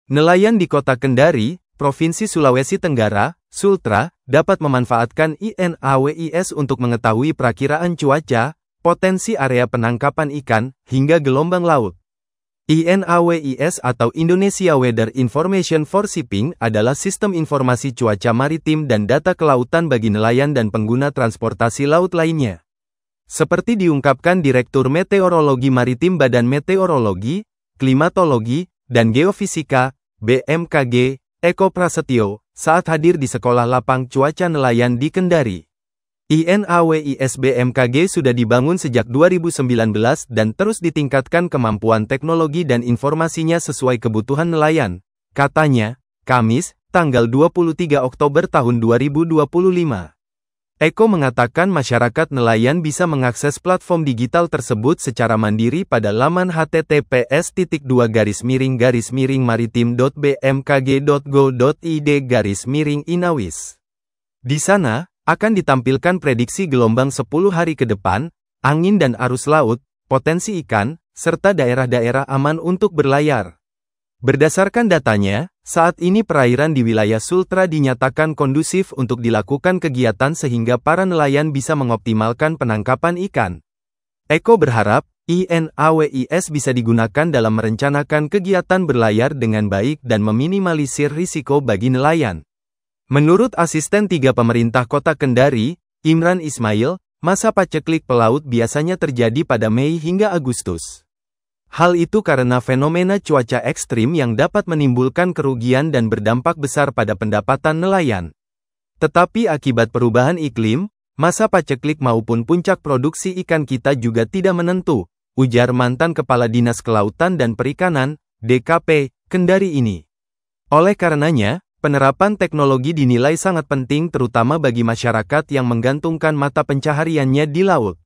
Nelayan di Kota Kendari, Provinsi Sulawesi Tenggara, Sultra, dapat memanfaatkan INAWIS untuk mengetahui perakiraan cuaca, potensi area penangkapan ikan, hingga gelombang laut. INAWIS atau Indonesia Weather Information for Shipping adalah sistem informasi cuaca maritim dan data kelautan bagi nelayan dan pengguna transportasi laut lainnya. Seperti diungkapkan Direktur Meteorologi Maritim Badan Meteorologi, Klimatologi, dan Geofisika, BMKG, Eko Prasetyo, saat hadir di Sekolah Lapang Cuaca Nelayan di Kendari. INAWIS BMKG sudah dibangun sejak 2019 dan terus ditingkatkan kemampuan teknologi dan informasinya sesuai kebutuhan nelayan, katanya, Kamis, tanggal 23 Oktober tahun 2025. Eko mengatakan masyarakat nelayan bisa mengakses platform digital tersebut secara mandiri pada laman https://maritim.bmkg.go.id/inawis. Di sana, akan ditampilkan prediksi gelombang 10 hari ke depan, angin dan arus laut, potensi ikan, serta daerah-daerah aman untuk berlayar. Berdasarkan datanya, saat ini perairan di wilayah Sultra dinyatakan kondusif untuk dilakukan kegiatan sehingga para nelayan bisa mengoptimalkan penangkapan ikan. Eko berharap, INAWIS bisa digunakan dalam merencanakan kegiatan berlayar dengan baik dan meminimalisir risiko bagi nelayan. Menurut Asisten 3 Pemerintah Kota Kendari, Imran Ismail, masa paceklik pelaut biasanya terjadi pada Mei hingga Agustus. Hal itu karena fenomena cuaca ekstrim yang dapat menimbulkan kerugian dan berdampak besar pada pendapatan nelayan. Tetapi akibat perubahan iklim, masa paceklik maupun puncak produksi ikan kita juga tidak menentu, ujar mantan Kepala Dinas Kelautan dan Perikanan, DKP, Kendari ini. Oleh karenanya, penerapan teknologi dinilai sangat penting terutama bagi masyarakat yang menggantungkan mata pencahariannya di laut.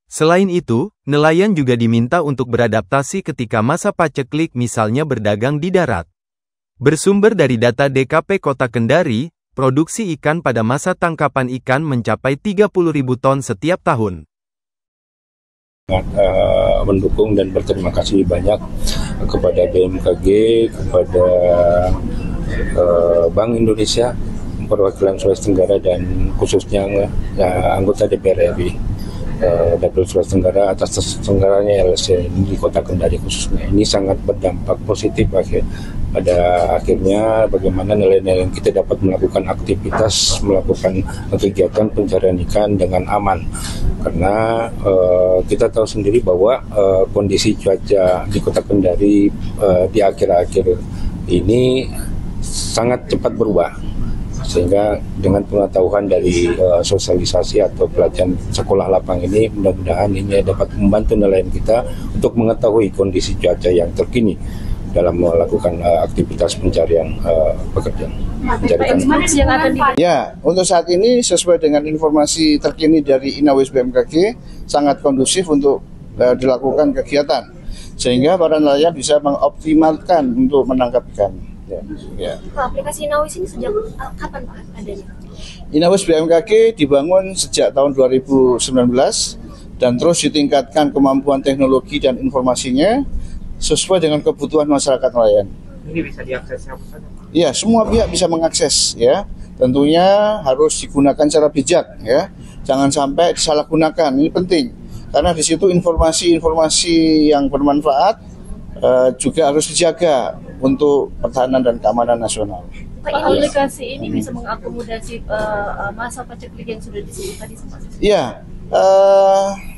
Selain itu, nelayan juga diminta untuk beradaptasi ketika masa paceklik misalnya berdagang di darat. Bersumber dari data DKP Kota Kendari, produksi ikan pada masa tangkapan ikan mencapai 30.000 ton setiap tahun. Mendukung dan berterima kasih banyak kepada BMKG, kepada Bank Indonesia, perwakilan Sulawesi Tenggara dan khususnya anggota DPR RI. Dapil Sulawesi Tenggara atas terselenggaranya LSC di Kota Kendari khususnya. Ini sangat berdampak positif pada akhirnya bagaimana nelayan-nelayan kita dapat melakukan aktivitas, melakukan kegiatan pencarian ikan dengan aman. Karena kita tahu sendiri bahwa kondisi cuaca di Kota Kendari di akhir-akhir ini sangat cepat berubah. Sehingga dengan pengetahuan dari sosialisasi atau pelatihan sekolah lapang ini, mudah-mudahan ini dapat membantu nelayan kita untuk mengetahui kondisi cuaca yang terkini dalam melakukan aktivitas pencarian pekerjaan. Ya, untuk saat ini sesuai dengan informasi terkini dari INAWIS BMKG sangat kondusif untuk dilakukan kegiatan, sehingga para nelayan bisa mengoptimalkan untuk menangkap ikan. Ya. Aplikasi INAWIS ini sejak kapan Pak adanya? INAWIS BMKG dibangun sejak tahun 2019 dan terus ditingkatkan kemampuan teknologi dan informasinya sesuai dengan kebutuhan masyarakat nelayan. Ini bisa diakses siapa saja? Ya, semua pihak bisa mengakses ya. Tentunya harus digunakan secara bijak ya. Jangan sampai disalahgunakan. Ini penting karena di situ informasi-informasi yang bermanfaat juga harus dijaga untuk pertahanan dan keamanan nasional. Aplikasi ini bisa mengakomodasi masa paceklik yang sudah disebut tadi sempat. Iya,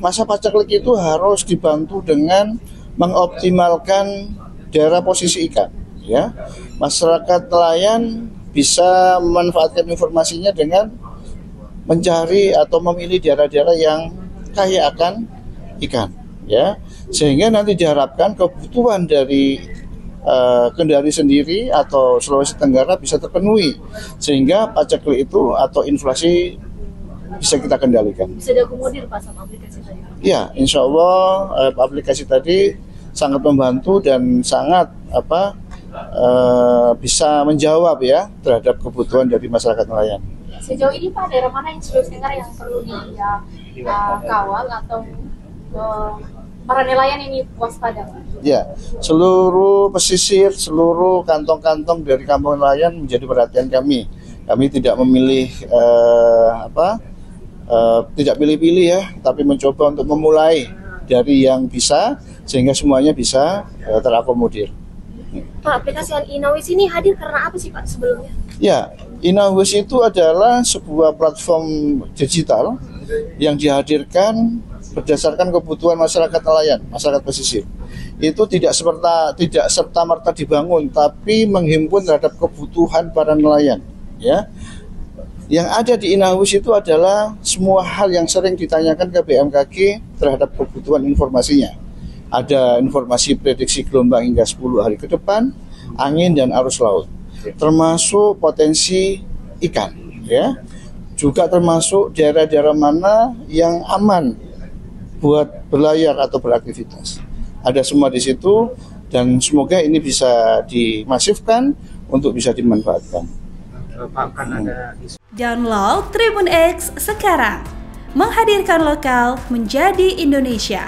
masa paceklik itu harus dibantu dengan mengoptimalkan daerah posisi ikan. Ya, masyarakat nelayan bisa memanfaatkan informasinya dengan mencari atau memilih daerah-daerah yang kaya akan ikan. Ya, sehingga nanti diharapkan kebutuhan dari Kendari sendiri atau Sulawesi Tenggara bisa terpenuhi, sehingga paceklik itu atau inflasi bisa kita kendalikan. Bisa diakomodir Pak sama aplikasi tadi? Ya, insya Allah aplikasi tadi sangat membantu dan sangat bisa menjawab ya terhadap kebutuhan dari masyarakat nelayan. Sejauh ini Pak, daerah mana yang Sulawesi Tenggara yang perlu dikawal atau para nelayan ini waspada, Pak? Ya, seluruh pesisir, seluruh kantong-kantong dari kampung nelayan menjadi perhatian kami. Kami tidak memilih tidak pilih-pilih ya, tapi mencoba untuk memulai dari yang bisa sehingga semuanya bisa terakomodir. Pak, aplikasi Inawis ini hadir karena apa sih Pak sebelumnya? Ya, Inawis itu adalah sebuah platform digital yang dihadirkan berdasarkan kebutuhan masyarakat nelayan, masyarakat pesisir. Itu tidak serta-merta dibangun, tapi menghimpun terhadap kebutuhan para nelayan. Ya, yang ada di Inawis itu adalah semua hal yang sering ditanyakan ke BMKG terhadap kebutuhan informasinya. Ada informasi prediksi gelombang hingga 10 hari ke depan, angin dan arus laut, termasuk potensi ikan, ya. Juga termasuk daerah-daerah mana yang aman buat berlayar atau beraktivitas. Ada semua di situ dan semoga ini bisa dimasifkan untuk bisa dimanfaatkan. Pak, kan ada Download Tribun X sekarang, menghadirkan lokal menjadi Indonesia.